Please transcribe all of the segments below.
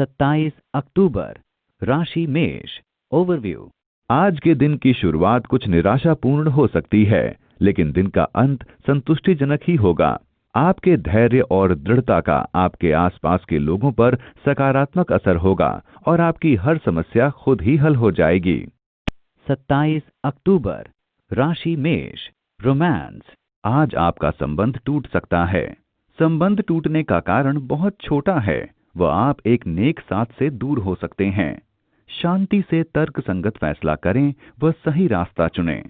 27 अक्टूबर, राशि मेष, ओवरव्यू। आज के दिन की शुरुआत कुछ निराशापूर्ण हो सकती है, लेकिन दिन का अंत संतुष्टिजनक ही होगा। आपके धैर्य और दृढ़ता का आपके आसपास के लोगों पर सकारात्मक असर होगा और आपकी हर समस्या खुद ही हल हो जाएगी। 27 अक्टूबर, राशि मेष, रोमांस। आज आपका संबंध टूट सकता है। संबंध टूटने का कारण बहुत छोटा है, वह आप एक नेक साथ से दूर हो सकते हैं। शांति से तर्क संगत फैसला करें, वह सही रास्ता चुनें।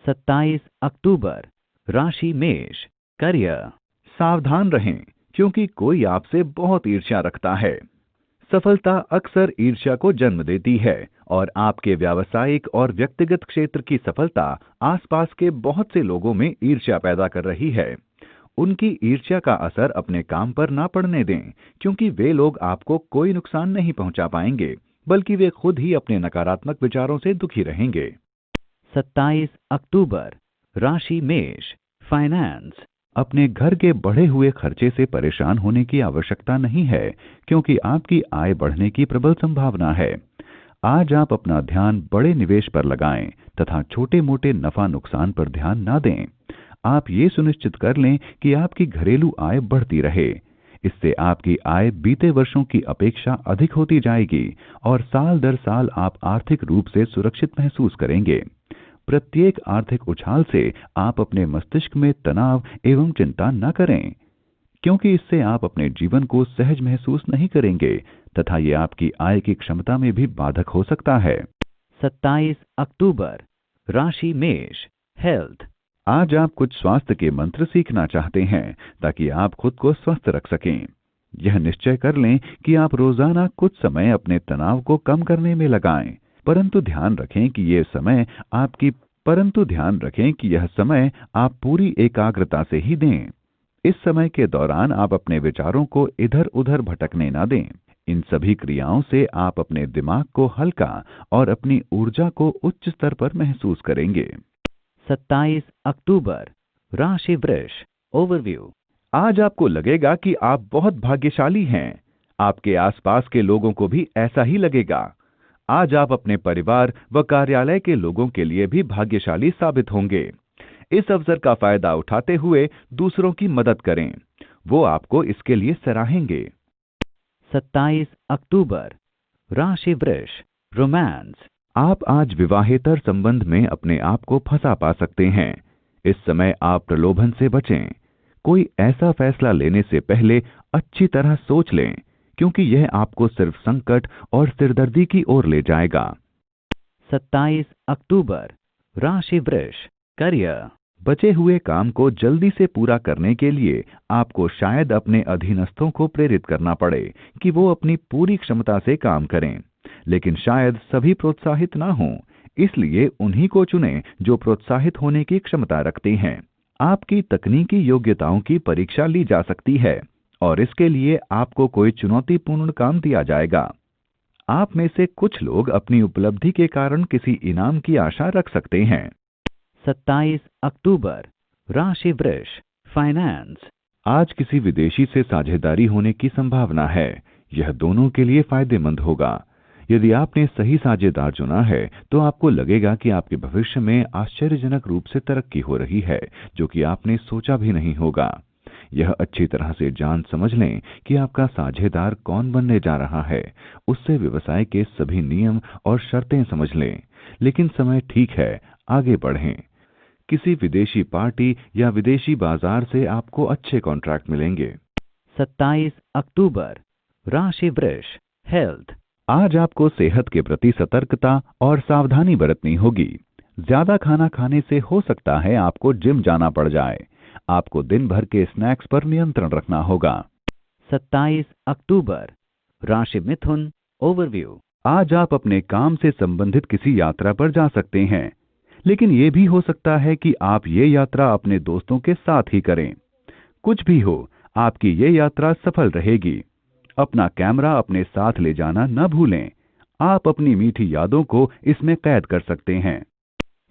27 अक्टूबर, राशि मेष, करियर। सावधान रहें, क्योंकि कोई आपसे बहुत ईर्ष्या रखता है। सफलता अक्सर ईर्ष्या को जन्म देती है और आपके व्यावसायिक और व्यक्तिगत क्षेत्र की सफलता आसपास के बहुत से लोगों में ईर्ष्या पैदा कर रही है। उनकी ईर्ष्या का असर अपने काम पर ना पड़ने दें, क्योंकि वे लोग आपको कोई नुकसान नहीं पहुंचा पाएंगे, बल्कि वे खुद ही अपने नकारात्मक विचारों से दुखी रहेंगे। 27 अक्टूबर, राशि मेष, फाइनेंस। अपने घर के बढ़े हुए खर्चे से परेशान होने की आवश्यकता नहीं है, क्योंकि आपकी आय बढ़ने की प्रबल संभावना है। आज आप अपना ध्यान बड़े निवेश पर लगाएं तथा छोटे मोटे नफा नुकसान पर ध्यान ना दें। आप ये सुनिश्चित कर लें कि आपकी घरेलू आय बढ़ती रहे। इससे आपकी आय बीते वर्षों की अपेक्षा अधिक होती जाएगी और साल दर साल आप आर्थिक रूप से सुरक्षित महसूस करेंगे। प्रत्येक आर्थिक उछाल से आप अपने मस्तिष्क में तनाव एवं चिंता न करें, क्योंकि इससे आप अपने जीवन को सहज महसूस नहीं करेंगे तथा ये आपकी आय की क्षमता में भी बाधक हो सकता है। 27 अक्टूबर, राशि मेष, हेल्थ। आज आप कुछ स्वास्थ्य के मंत्र सीखना चाहते हैं ताकि आप खुद को स्वस्थ रख सकें। यह निश्चय कर लें कि आप रोजाना कुछ समय अपने तनाव को कम करने में लगाएं, परंतु ध्यान रखें कि यह समय आप पूरी एकाग्रता से ही दें। इस समय के दौरान आप अपने विचारों को इधर उधर भटकने ना दें। इन सभी क्रियाओं से आप अपने दिमाग को हल्का और अपनी ऊर्जा को उच्च स्तर पर महसूस करेंगे। 27 अक्टूबर, राशि वृष, ओवरव्यू। आज आपको लगेगा कि आप बहुत भाग्यशाली हैं। आपके आसपास के लोगों को भी ऐसा ही लगेगा। आज आप अपने परिवार व कार्यालय के लोगों के लिए भी भाग्यशाली साबित होंगे। इस अवसर का फायदा उठाते हुए दूसरों की मदद करें, वो आपको इसके लिए सराहेंगे। 27 अक्टूबर, राशि वृष, रोमांस। आप आज विवाहेतर संबंध में अपने आप को फंसा पा सकते हैं। इस समय आप प्रलोभन से बचें। कोई ऐसा फैसला लेने से पहले अच्छी तरह सोच लें, क्योंकि यह आपको सिर्फ संकट और सिरदर्दी की ओर ले जाएगा। 27 अक्टूबर, राशि वृष, करियर। बचे हुए काम को जल्दी से पूरा करने के लिए आपको शायद अपने अधीनस्थों को प्रेरित करना पड़े कि वो अपनी पूरी क्षमता से काम करें, लेकिन शायद सभी प्रोत्साहित ना हों। इसलिए उन्हीं को चुनें जो प्रोत्साहित होने की क्षमता रखते हैं। आपकी तकनीकी योग्यताओं की परीक्षा ली जा सकती है और इसके लिए आपको कोई चुनौतीपूर्ण काम दिया जाएगा। आप में से कुछ लोग अपनी उपलब्धि के कारण किसी इनाम की आशा रख सकते हैं। 27 अक्टूबर, राशि वृष, फाइनेंस। आज किसी विदेशी से साझेदारी होने की संभावना है। यह दोनों के लिए फायदेमंद होगा। यदि आपने सही साझेदार चुना है तो आपको लगेगा कि आपके भविष्य में आश्चर्यजनक रूप से तरक्की हो रही है, जो कि आपने सोचा भी नहीं होगा। यह अच्छी तरह से जान समझ लें कि आपका साझेदार कौन बनने जा रहा है। उससे व्यवसाय के सभी नियम और शर्तें समझ लें। लेकिन समय ठीक है, आगे बढ़ें। किसी विदेशी पार्टी या विदेशी बाजार से आपको अच्छे कॉन्ट्रैक्ट मिलेंगे। 27 अक्टूबर, राशि वृष, हेल्थ। आज आपको सेहत के प्रति सतर्कता और सावधानी बरतनी होगी। ज्यादा खाना खाने से हो सकता है आपको जिम जाना पड़ जाए। आपको दिन भर के स्नैक्स पर नियंत्रण रखना होगा। 27 अक्टूबर, राशि मिथुन, ओवरव्यू। आज आप अपने काम से संबंधित किसी यात्रा पर जा सकते हैं, लेकिन ये भी हो सकता है कि आप ये यात्रा अपने दोस्तों के साथ ही करें। कुछ भी हो, आपकी ये यात्रा सफल रहेगी। अपना कैमरा अपने साथ ले जाना न भूलें। आप अपनी मीठी यादों को इसमें कैद कर सकते हैं।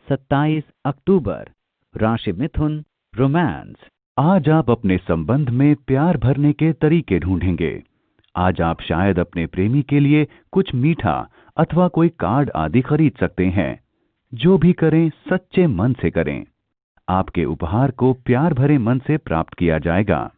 27 अक्टूबर, राशि मिथुन, रोमांस। आज आप अपने संबंध में प्यार भरने के तरीके ढूंढेंगे। आज आप शायद अपने प्रेमी के लिए कुछ मीठा अथवा कोई कार्ड आदि खरीद सकते हैं। जो भी करें सच्चे मन से करें। आपके उपहार को प्यार भरे मन से प्राप्त किया जाएगा।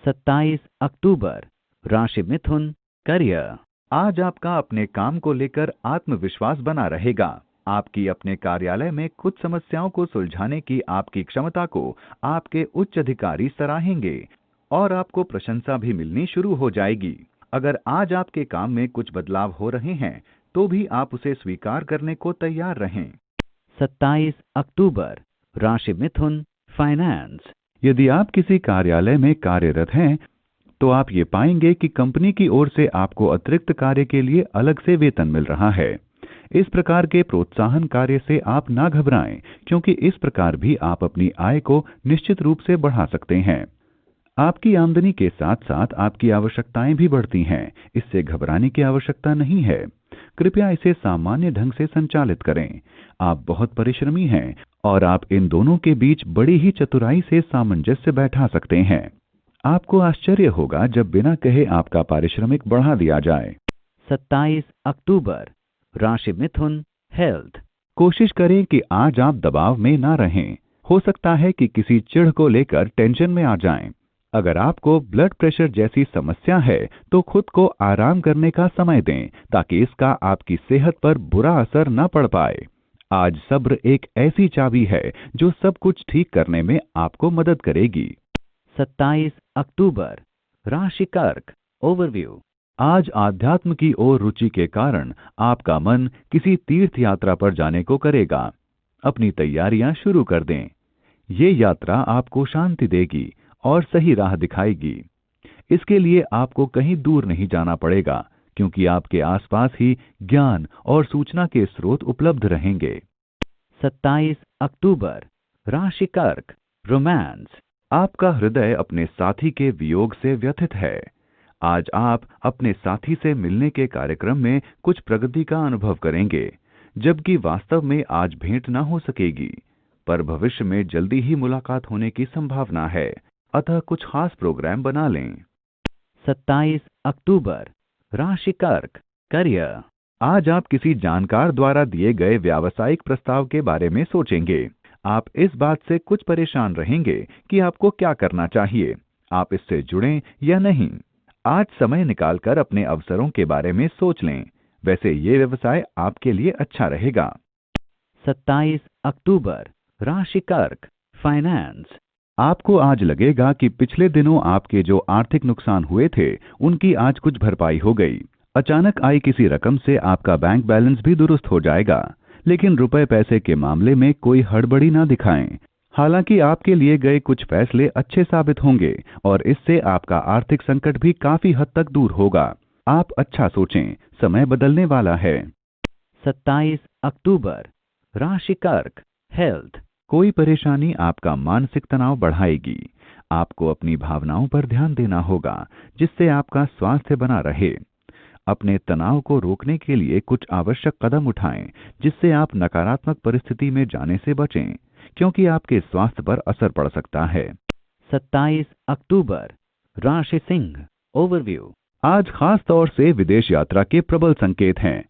27 अक्टूबर, राशि मिथुन, करियर। आज आपका अपने काम को लेकर आत्मविश्वास बना रहेगा। आपकी अपने कार्यालय में कुछ समस्याओं को सुलझाने की आपकी क्षमता को आपके उच्च अधिकारी सराहेंगे और आपको प्रशंसा भी मिलनी शुरू हो जाएगी। अगर आज आपके काम में कुछ बदलाव हो रहे हैं तो भी आप उसे स्वीकार करने को तैयार रहें। 27 अक्टूबर, राशि मिथुन, फाइनेंस। यदि आप किसी कार्यालय में कार्यरत हैं तो आप ये पाएंगे कि कंपनी की ओर से आपको अतिरिक्त कार्य के लिए अलग से वेतन मिल रहा है। इस प्रकार के प्रोत्साहन कार्य से आप ना घबराएं, क्योंकि इस प्रकार भी आप अपनी आय को निश्चित रूप से बढ़ा सकते हैं। आपकी आमदनी के साथ साथ आपकी आवश्यकताएं भी बढ़ती हैं, इससे घबराने की आवश्यकता नहीं है। कृपया इसे सामान्य ढंग से संचालित करें। आप बहुत परिश्रमी हैं और आप इन दोनों के बीच बड़ी ही चतुराई से सामंजस्य बैठा सकते हैं। आपको आश्चर्य होगा जब बिना कहे आपका पारिश्रमिक बढ़ा दिया जाए। 27 अक्टूबर, राशि मिथुन, हेल्थ। कोशिश करें कि आज आप दबाव में ना रहें। हो सकता है कि किसी चिढ़ को लेकर टेंशन में आ जाएं। अगर आपको ब्लड प्रेशर जैसी समस्या है तो खुद को आराम करने का समय दें ताकि इसका आपकी सेहत पर बुरा असर न पड़ पाए। आज सब्र एक ऐसी चाबी है जो सब कुछ ठीक करने में आपको मदद करेगी। 27 अक्टूबर, राशि कर्क, ओवरव्यू। आज आध्यात्म की ओर रुचि के कारण आपका मन किसी तीर्थ यात्रा पर जाने को करेगा। अपनी तैयारियां शुरू कर दें। ये यात्रा आपको शांति देगी और सही राह दिखाएगी। इसके लिए आपको कहीं दूर नहीं जाना पड़ेगा, क्योंकि आपके आसपास ही ज्ञान और सूचना के स्रोत उपलब्ध रहेंगे। 27 अक्टूबर, राशि कर्क, रोमांस। आपका हृदय अपने साथी के वियोग से व्यथित है। आज आप अपने साथी से मिलने के कार्यक्रम में कुछ प्रगति का अनुभव करेंगे, जबकि वास्तव में आज भेंट न हो सकेगी, पर भविष्य में जल्दी ही मुलाकात होने की संभावना है। अतः कुछ खास प्रोग्राम बना लें। 27 अक्टूबर, राशि कर्क, करियर। आज आप किसी जानकार द्वारा दिए गए व्यावसायिक प्रस्ताव के बारे में सोचेंगे। आप इस बात से कुछ परेशान रहेंगे कि आपको क्या करना चाहिए, आप इससे जुड़ें या नहीं। आज समय निकालकर अपने अवसरों के बारे में सोच लें। वैसे ये व्यवसाय आपके लिए अच्छा रहेगा। 27 अक्टूबर, राशि कर्क, फाइनेंस। आपको आज लगेगा कि पिछले दिनों आपके जो आर्थिक नुकसान हुए थे उनकी आज कुछ भरपाई हो गई। अचानक आई किसी रकम से आपका बैंक बैलेंस भी दुरुस्त हो जाएगा, लेकिन रुपए पैसे के मामले में कोई हड़बड़ी ना दिखाएं। हालांकि आपके लिए गए कुछ फैसले अच्छे साबित होंगे और इससे आपका आर्थिक संकट भी काफी हद तक दूर होगा। आप अच्छा सोचें, समय बदलने वाला है। 27 अक्टूबर, राशि कर्क, हेल्थ। कोई परेशानी आपका मानसिक तनाव बढ़ाएगी। आपको अपनी भावनाओं पर ध्यान देना होगा, जिससे आपका स्वास्थ्य बना रहे। अपने तनाव को रोकने के लिए कुछ आवश्यक कदम उठाएं, जिससे आप नकारात्मक परिस्थिति में जाने से बचें, क्योंकि आपके स्वास्थ्य पर असर पड़ सकता है। 27 अक्टूबर, राशि सिंह, ओवरव्यू। आज खास तौर से विदेश यात्रा के प्रबल संकेत हैं।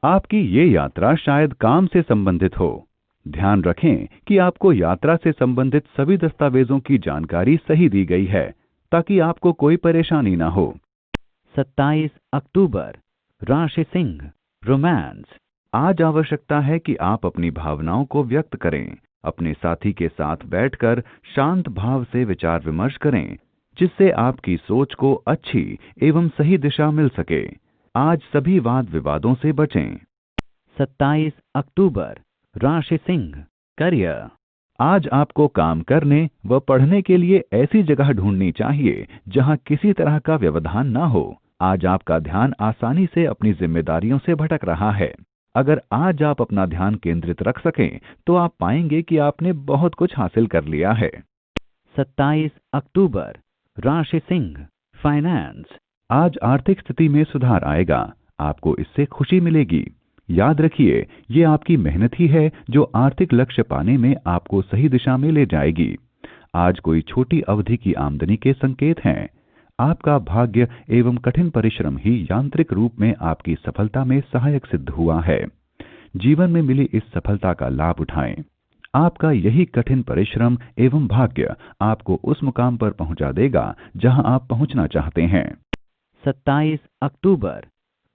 आपकी ये यात्रा शायद काम से संबंधित हो। ध्यान रखें कि आपको यात्रा से संबंधित सभी दस्तावेजों की जानकारी सही दी गई है, ताकि आपको कोई परेशानी ना हो। 27 अक्टूबर, राशि सिंह, रोमांस। आज आवश्यकता है कि आप अपनी भावनाओं को व्यक्त करें। अपने साथी के साथ बैठकर शांत भाव से विचार विमर्श करें, जिससे आपकी सोच को अच्छी एवं सही दिशा मिल सके। आज सभी वाद विवादों से बचें। 27 अक्टूबर, राशि सिंह, करियर। आज आपको काम करने व पढ़ने के लिए ऐसी जगह ढूंढनी चाहिए जहां किसी तरह का व्यवधान न हो। आज आपका ध्यान आसानी से अपनी जिम्मेदारियों से भटक रहा है। अगर आज आप अपना ध्यान केंद्रित रख सकें तो आप पाएंगे कि आपने बहुत कुछ हासिल कर लिया है। 27 अक्टूबर, राशि सिंह, फाइनेंस। आज आर्थिक स्थिति में सुधार आएगा। आपको इससे खुशी मिलेगी। याद रखिए, ये आपकी मेहनत ही है जो आर्थिक लक्ष्य पाने में आपको सही दिशा में ले जाएगी। आज कोई छोटी अवधि की आमदनी के संकेत हैं। आपका भाग्य एवं कठिन परिश्रम ही यांत्रिक रूप में आपकी सफलता में सहायक सिद्ध हुआ है। जीवन में मिली इस सफलता का लाभ उठाएं। आपका यही कठिन परिश्रम एवं भाग्य आपको उस मुकाम पर पहुंचा देगा जहां आप पहुंचना चाहते हैं। 27 अक्टूबर,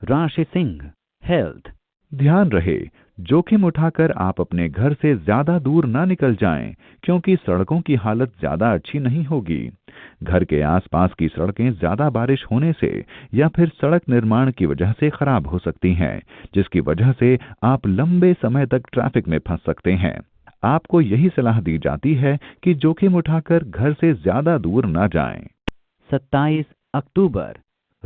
राशि सिंह, हेल्थ। ध्यान रहे, जोखिम उठाकर आप अपने घर से ज्यादा दूर ना निकल जाएं, क्योंकि सड़कों की हालत ज्यादा अच्छी नहीं होगी। घर के आसपास की सड़कें ज्यादा बारिश होने से या फिर सड़क निर्माण की वजह से खराब हो सकती हैं, जिसकी वजह से आप लंबे समय तक ट्रैफिक में फंस सकते हैं। आपको यही सलाह दी जाती है कि जोखिम उठाकर घर से ज्यादा दूर ना जाएं। 27 अक्टूबर,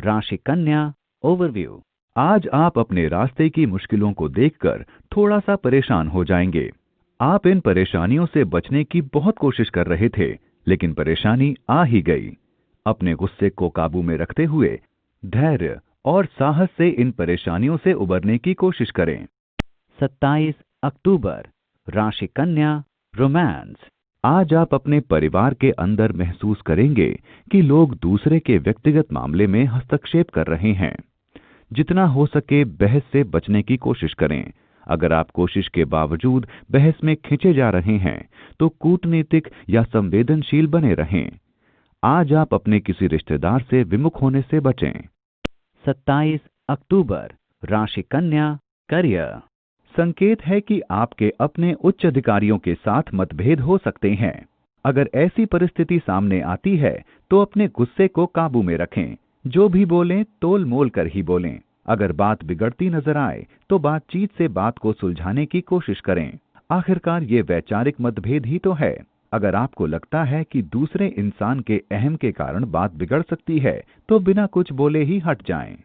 राशि कन्या, ओवरव्यू। आज आप अपने रास्ते की मुश्किलों को देखकर थोड़ा सा परेशान हो जाएंगे। आप इन परेशानियों से बचने की बहुत कोशिश कर रहे थे, लेकिन परेशानी आ ही गई। अपने गुस्से को काबू में रखते हुए धैर्य और साहस से इन परेशानियों से उबरने की कोशिश करें। 27 अक्टूबर, राशि कन्या, रोमांस। आज आप अपने परिवार के अंदर महसूस करेंगे कि लोग दूसरे के व्यक्तिगत मामले में हस्तक्षेप कर रहे हैं। जितना हो सके बहस से बचने की कोशिश करें। अगर आप कोशिश के बावजूद बहस में खींचे जा रहे हैं, तो कूटनीतिक या संवेदनशील बने रहें। आज आप अपने किसी रिश्तेदार से विमुख होने से बचें। 27 अक्टूबर, राशि कन्या, करियर। संकेत है कि आपके अपने उच्च अधिकारियों के साथ मतभेद हो सकते हैं। अगर ऐसी परिस्थिति सामने आती है, तो अपने गुस्से को काबू में रखें। जो भी बोलें तोल मोल कर ही बोलें। अगर बात बिगड़ती नजर आए, तो बातचीत से बात को सुलझाने की कोशिश करें। आखिरकार ये वैचारिक मतभेद ही तो है। अगर आपको लगता है कि दूसरे इंसान के अहम के कारण बात बिगड़ सकती है, तो बिना कुछ बोले ही हट जाएं।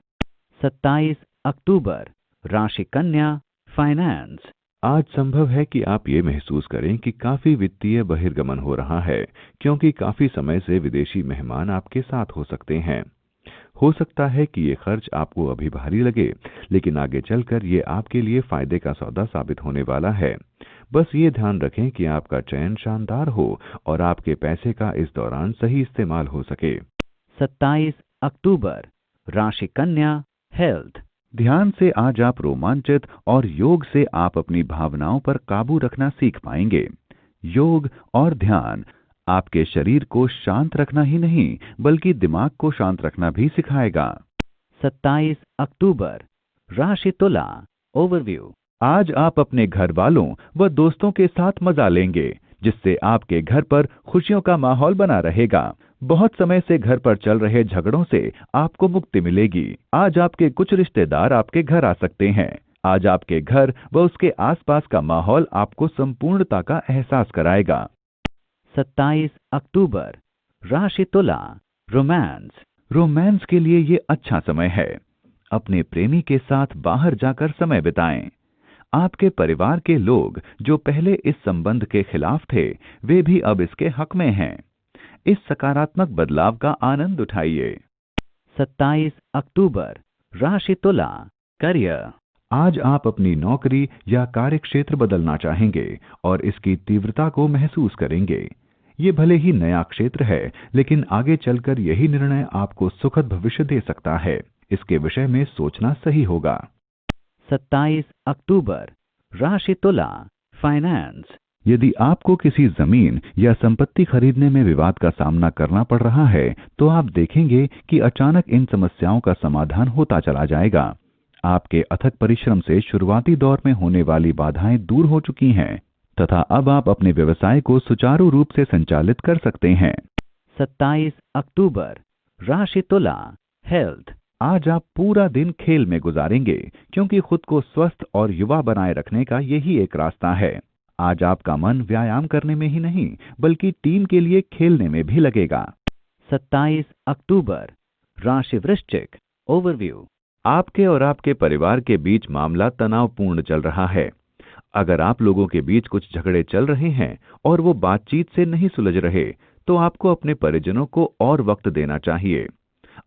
27 अक्टूबर, राशि कन्या, फाइनेंस। आज संभव है कि आप ये महसूस करें कि काफी वित्तीय बहिर्गमन हो रहा है, क्योंकि काफी समय से विदेशी मेहमान आपके साथ हो सकते हैं। हो सकता है कि ये खर्च आपको अभी भारी लगे, लेकिन आगे चलकर ये आपके लिए फायदे का सौदा साबित होने वाला है। बस ये ध्यान रखें कि आपका चयन शानदार हो और आपके पैसे का इस दौरान सही इस्तेमाल हो सके। 27 अक्टूबर, राशि कन्या, हेल्थ। ध्यान से आज आप रोमांचित और योग से आप अपनी भावनाओं पर काबू रखना सीख पाएंगे। योग और ध्यान आपके शरीर को शांत रखना ही नहीं, बल्कि दिमाग को शांत रखना भी सिखाएगा। 27 अक्टूबर, राशि तुला, ओवरव्यू। आज आप अपने घर वालों व दोस्तों के साथ मजा लेंगे, जिससे आपके घर पर खुशियों का माहौल बना रहेगा। बहुत समय से घर पर चल रहे झगड़ों से आपको मुक्ति मिलेगी। आज आपके कुछ रिश्तेदार आपके घर आ सकते हैं। आज आपके घर व उसके आसपास का माहौल आपको संपूर्णता का एहसास कराएगा। 27 अक्टूबर, राशि तुला, रोमांस। रोमांस के लिए ये अच्छा समय है। अपने प्रेमी के साथ बाहर जाकर समय बिताएं। आपके परिवार के लोग जो पहले इस संबंध के खिलाफ थे, वे भी अब इसके हक में हैं। इस सकारात्मक बदलाव का आनंद उठाइए। 27 अक्टूबर, राशि तुला, करियर। आज आप अपनी नौकरी या कार्यक्षेत्र बदलना चाहेंगे और इसकी तीव्रता को महसूस करेंगे। ये भले ही नया क्षेत्र है, लेकिन आगे चलकर यही निर्णय आपको सुखद भविष्य दे सकता है। इसके विषय में सोचना सही होगा। 27 अक्टूबर, राशि तुला, फाइनेंस। यदि आपको किसी जमीन या संपत्ति खरीदने में विवाद का सामना करना पड़ रहा है, तो आप देखेंगे कि अचानक इन समस्याओं का समाधान होता चला जाएगा। आपके अथक परिश्रम से शुरुआती दौर में होने वाली बाधाएं दूर हो चुकी हैं तथा अब आप अपने व्यवसाय को सुचारू रूप से संचालित कर सकते हैं। 27 अक्टूबर, राशि तुला, हेल्थ। आज आप पूरा दिन खेल में गुजारेंगे, क्योंकि खुद को स्वस्थ और युवा बनाए रखने का यही एक रास्ता है। आज आपका मन व्यायाम करने में ही नहीं, बल्कि टीम के लिए खेलने में भी लगेगा। 27 अक्टूबर, राशि वृश्चिक, ओवरव्यू। आपके और आपके परिवार के बीच मामला तनावपूर्ण चल रहा है। अगर आप लोगों के बीच कुछ झगड़े चल रहे हैं और वो बातचीत से नहीं सुलझ रहे, तो आपको अपने परिजनों को और वक्त देना चाहिए।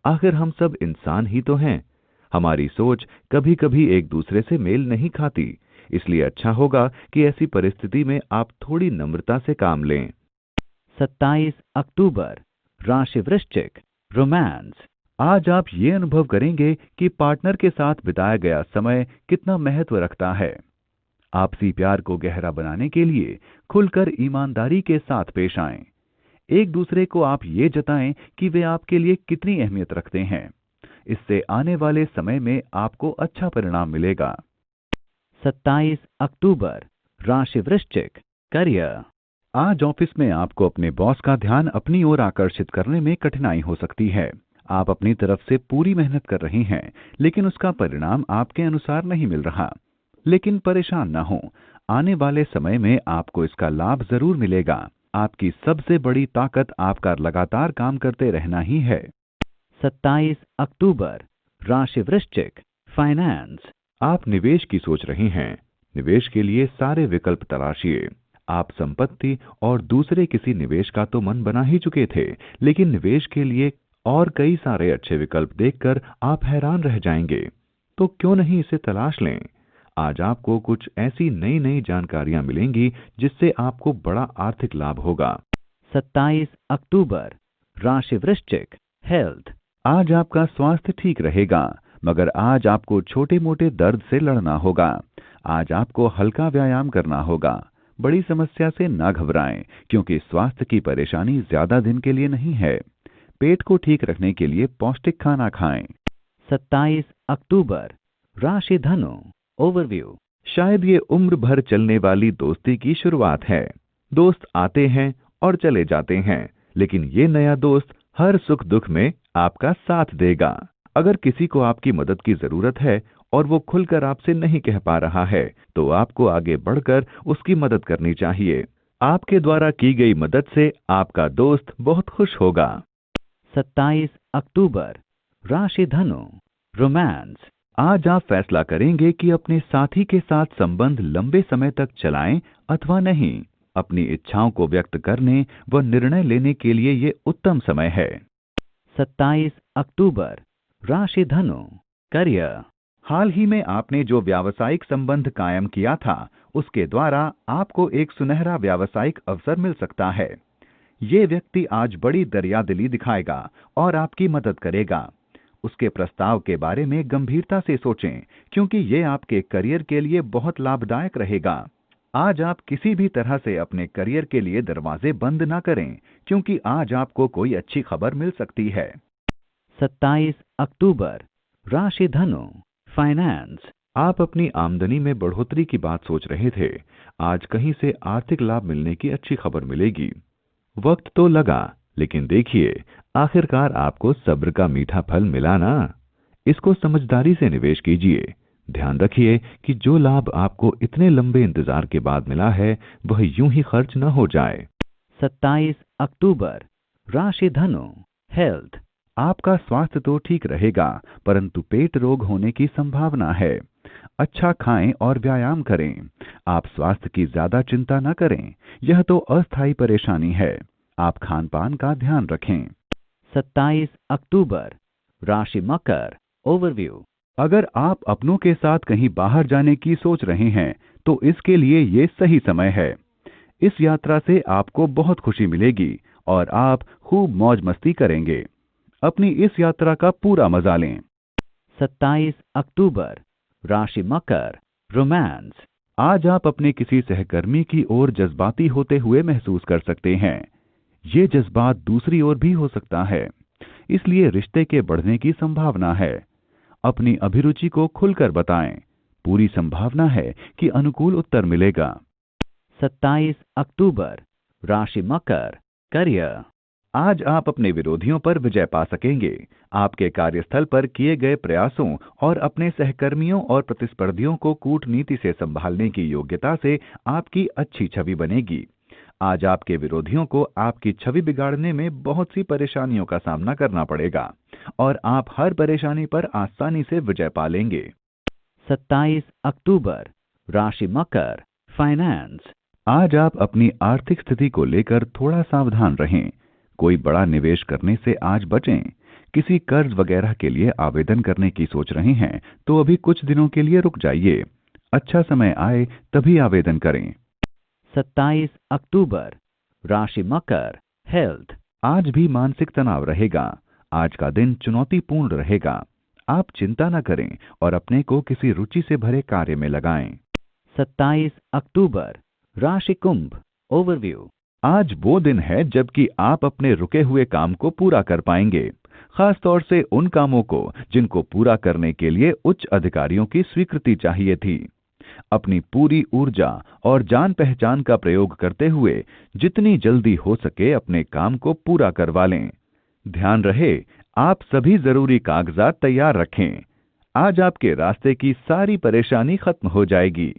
आखिर हम सब इंसान ही तो हैं। हमारी सोच कभी कभी एक दूसरे से मेल नहीं खाती, इसलिए अच्छा होगा कि ऐसी परिस्थिति में आप थोड़ी नम्रता से काम लें। 27 अक्टूबर, राशि वृश्चिक, romance, आज आप ये अनुभव करेंगे कि पार्टनर के साथ बिताया गया समय कितना महत्व रखता है। आपसी प्यार को गहरा बनाने के लिए खुलकर ईमानदारी के साथ पेश आएं। एक दूसरे को आप ये जताएं कि वे आपके लिए कितनी अहमियत रखते हैं। इससे आने वाले समय में आपको अच्छा परिणाम मिलेगा। 27 अक्टूबर, राशि वृश्चिक, करियर, आज ऑफिस में आपको अपने बॉस का ध्यान अपनी ओर आकर्षित करने में कठिनाई हो सकती है। आप अपनी तरफ से पूरी मेहनत कर रहे हैं, लेकिन उसका परिणाम आपके अनुसार नहीं मिल रहा। लेकिन परेशान न हो, आने वाले समय में आपको इसका लाभ जरूर मिलेगा। आपकी सबसे बड़ी ताकत आपका लगातार काम करते रहना ही है। 27 अक्टूबर, राशि वृश्चिक, फाइनेंस, आप निवेश की सोच रहे हैं। निवेश के लिए सारे विकल्प तलाशिए। आप संपत्ति और दूसरे किसी निवेश का तो मन बना ही चुके थे, लेकिन निवेश के लिए और कई सारे अच्छे विकल्प देखकर आप हैरान रह जाएंगे। तो क्यों नहीं इसे तलाश लें। आज आपको कुछ ऐसी नई नई जानकारियां मिलेंगी जिससे आपको बड़ा आर्थिक लाभ होगा। 27 अक्टूबर, राशि वृश्चिक, हेल्थ, आज आपका स्वास्थ्य ठीक रहेगा, मगर आज आपको छोटे मोटे दर्द से लड़ना होगा। आज आपको हल्का व्यायाम करना होगा। बड़ी समस्या से ना घबराएं, क्योंकि स्वास्थ्य की परेशानी ज्यादा दिन के लिए नहीं है। पेट को ठीक रखने के लिए पौष्टिक खाना खाएं। 27 अक्टूबर, राशि धनु, ओवरव्यू, शायद ये उम्र भर चलने वाली दोस्ती की शुरुआत है। दोस्त आते हैं और चले जाते हैं, लेकिन ये नया दोस्त हर सुख दुख में आपका साथ देगा। अगर किसी को आपकी मदद की जरूरत है और वो खुलकर आपसे नहीं कह पा रहा है, तो आपको आगे बढ़कर उसकी मदद करनी चाहिए। आपके द्वारा की गई मदद से आपका दोस्त बहुत खुश होगा। 27 अक्टूबर, राशि धनु, रोमांस, आज आप फैसला करेंगे कि अपने साथी के साथ संबंध लंबे समय तक चलाएं अथवा नहीं। अपनी इच्छाओं को व्यक्त करने व निर्णय लेने के लिए ये उत्तम समय है। 27 अक्टूबर, राशि धनु, करियर, हाल ही में आपने जो व्यावसायिक संबंध कायम किया था, उसके द्वारा आपको एक सुनहरा व्यावसायिक अवसर मिल सकता है। ये व्यक्ति आज बड़ी दरियादिली दिखाएगा और आपकी मदद करेगा। उसके प्रस्ताव के बारे में गंभीरता से सोचें, क्योंकि ये आपके करियर के लिए बहुत लाभदायक रहेगा। आज आप किसी भी तरह से अपने करियर के लिए दरवाजे बंद ना करें, क्योंकि आज आपको कोई अच्छी खबर मिल सकती है। 27 अक्टूबर, राशि धनु, फाइनेंस, आप अपनी आमदनी में बढ़ोतरी की बात सोच रहे थे। आज कहीं से आर्थिक लाभ मिलने की अच्छी खबर मिलेगी। वक्त तो लगा, लेकिन देखिए, आखिरकार आपको सब्र का मीठा फल मिला ना। इसको समझदारी से निवेश कीजिए। ध्यान रखिए कि जो लाभ आपको इतने लंबे इंतजार के बाद मिला है, वह यूं ही खर्च न हो जाए। 27 अक्टूबर, राशि धनु, हेल्थ, आपका स्वास्थ्य तो ठीक रहेगा, परंतु पेट रोग होने की संभावना है। अच्छा खाएं और व्यायाम करें। आप स्वास्थ्य की ज्यादा चिंता न करें, यह तो अस्थायी परेशानी है। आप खान पान का ध्यान रखें। 27 अक्टूबर, राशि मकर, ओवरव्यू, अगर आप अपनों के साथ कहीं बाहर जाने की सोच रहे हैं, तो इसके लिए ये सही समय है। इस यात्रा से आपको बहुत खुशी मिलेगी और आप खूब मौज मस्ती करेंगे। अपनी इस यात्रा का पूरा मजा लें। 27 अक्टूबर, राशि मकर, रोमांस, आज आप अपने किसी सहकर्मी की ओर जज्बाती होते हुए महसूस कर सकते हैं। ये जज्बात दूसरी ओर भी हो सकता है, इसलिए रिश्ते के बढ़ने की संभावना है। अपनी अभिरुचि को खुलकर बताएं। पूरी संभावना है कि अनुकूल उत्तर मिलेगा। 27 अक्टूबर, राशि मकर, करियर, आज आप अपने विरोधियों पर विजय पा सकेंगे। आपके कार्यस्थल पर किए गए प्रयासों और अपने सहकर्मियों और प्रतिस्पर्धियों को कूटनीति से संभालने की योग्यता से आपकी अच्छी छवि बनेगी। आज आपके विरोधियों को आपकी छवि बिगाड़ने में बहुत सी परेशानियों का सामना करना पड़ेगा और आप हर परेशानी पर आसानी से विजय पा लेंगे। 27 अक्टूबर, राशि मकर, फाइनेंस, आज आप अपनी आर्थिक स्थिति को लेकर थोड़ा सावधान रहें। कोई बड़ा निवेश करने से आज बचें। किसी कर्ज वगैरह के लिए आवेदन करने की सोच रहे हैं, तो अभी कुछ दिनों के लिए रुक जाइए। अच्छा समय आए तभी आवेदन करें। 27 अक्टूबर, राशि मकर, हेल्थ, आज भी मानसिक तनाव रहेगा। आज का दिन चुनौतीपूर्ण रहेगा। आप चिंता न करें और अपने को किसी रुचि से भरे कार्य में लगाएं। 27 अक्टूबर, राशि कुंभ, ओवरव्यू। आज वो दिन है जबकि आप अपने रुके हुए काम को पूरा कर पाएंगे, खास तौर से उन कामों को जिनको पूरा करने के लिए उच्च अधिकारियों की स्वीकृति चाहिए थी। अपनी पूरी ऊर्जा और जान पहचान का प्रयोग करते हुए जितनी जल्दी हो सके अपने काम को पूरा करवा लें। ध्यान रहे, आप सभी जरूरी कागजात तैयार रखें। आज आपके रास्ते की सारी परेशानी खत्म हो जाएगी।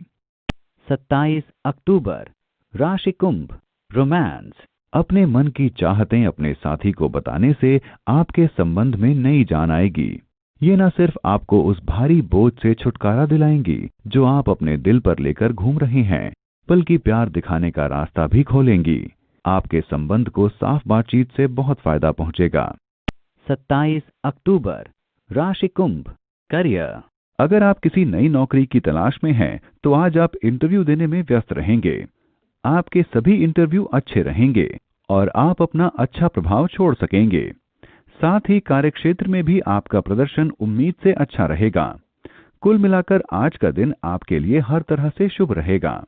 27 अक्टूबर, राशि कुंभ, रोमांस। अपने मन की चाहतें अपने साथी को बताने से आपके संबंध में नई जान आएगी। ये न सिर्फ आपको उस भारी बोझ से छुटकारा दिलाएंगी जो आप अपने दिल पर लेकर घूम रहे हैं, बल्कि प्यार दिखाने का रास्ता भी खोलेंगी। आपके संबंध को साफ बातचीत से बहुत फायदा पहुंचेगा। 27 अक्टूबर, राशि कुंभ, करियर। अगर आप किसी नई नौकरी की तलाश में हैं, तो आज आप इंटरव्यू देने में व्यस्त रहेंगे। आपके सभी इंटरव्यू अच्छे रहेंगे और आप अपना अच्छा प्रभाव छोड़ सकेंगे। साथ ही कार्यक्षेत्र में भी आपका प्रदर्शन उम्मीद से अच्छा रहेगा। कुल मिलाकर आज का दिन आपके लिए हर तरह से शुभ रहेगा।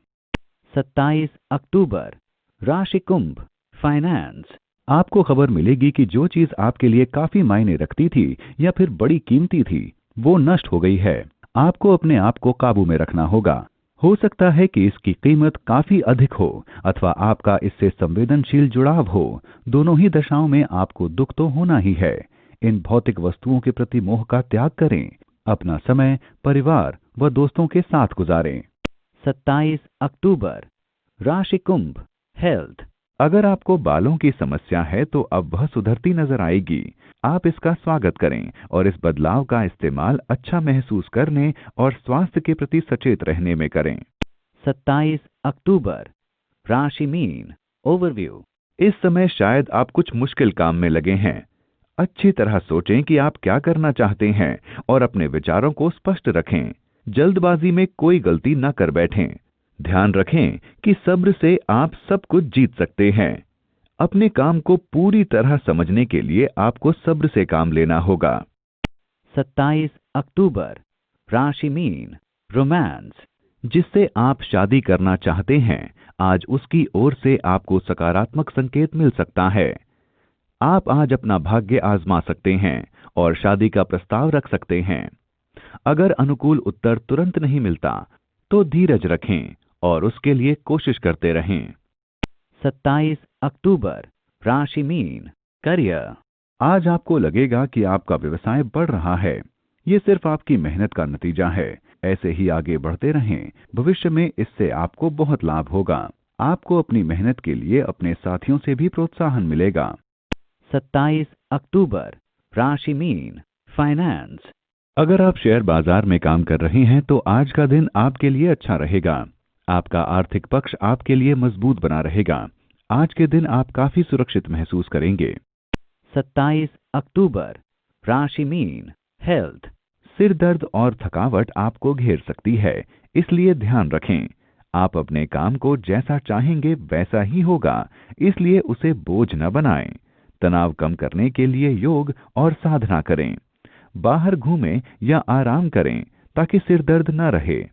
27 अक्टूबर, राशि कुंभ, फाइनेंस। आपको खबर मिलेगी कि जो चीज आपके लिए काफी मायने रखती थी या फिर बड़ी कीमती थी, वो नष्ट हो गई है। आपको अपने आप को काबू में रखना होगा। हो सकता है कि इसकी कीमत काफी अधिक हो अथवा आपका इससे संवेदनशील जुड़ाव हो। दोनों ही दशाओं में आपको दुख तो होना ही है। इन भौतिक वस्तुओं के प्रति मोह का त्याग करें। अपना समय परिवार व दोस्तों के साथ गुजारें। 27 अक्टूबर, राशि कुंभ, हेल्थ। अगर आपको बालों की समस्या है तो अब वह सुधरती नजर आएगी। आप इसका स्वागत करें और इस बदलाव का इस्तेमाल अच्छा महसूस करने और स्वास्थ्य के प्रति सचेत रहने में करें। 27 अक्टूबर, राशि मीन, ओवरव्यू। इस समय शायद आप कुछ मुश्किल काम में लगे हैं। अच्छी तरह सोचें कि आप क्या करना चाहते हैं और अपने विचारों को स्पष्ट रखें। जल्दबाजी में कोई गलती न कर बैठें। ध्यान रखें कि सब्र से आप सब कुछ जीत सकते हैं। अपने काम को पूरी तरह समझने के लिए आपको सब्र से काम लेना होगा। 27 अक्टूबर, राशि मीन, रोमांस। जिससे आप शादी करना चाहते हैं, आज उसकी ओर से आपको सकारात्मक संकेत मिल सकता है। आप आज अपना भाग्य आजमा सकते हैं और शादी का प्रस्ताव रख सकते हैं। अगर अनुकूल उत्तर तुरंत नहीं मिलता तो धीरज रखें और उसके लिए कोशिश करते रहें। 27 अक्टूबर, राशि मीन, करियर। आज आपको लगेगा कि आपका व्यवसाय बढ़ रहा है। ये सिर्फ आपकी मेहनत का नतीजा है। ऐसे ही आगे बढ़ते रहें। भविष्य में इससे आपको बहुत लाभ होगा। आपको अपनी मेहनत के लिए अपने साथियों से भी प्रोत्साहन मिलेगा। 27 अक्टूबर, राशि मीन, फाइनेंस। अगर आप शेयर बाजार में काम कर रहे हैं तो आज का दिन आपके लिए अच्छा रहेगा। आपका आर्थिक पक्ष आपके लिए मजबूत बना रहेगा। आज के दिन आप काफी सुरक्षित महसूस करेंगे। 27 अक्टूबर, राशि मीन, हेल्थ। सिर दर्द और थकावट आपको घेर सकती है, इसलिए ध्यान रखें। आप अपने काम को जैसा चाहेंगे वैसा ही होगा, इसलिए उसे बोझ न बनाएं। तनाव कम करने के लिए योग और साधना करें। बाहर घूमें या आराम करें ताकि सिर दर्द न रहे।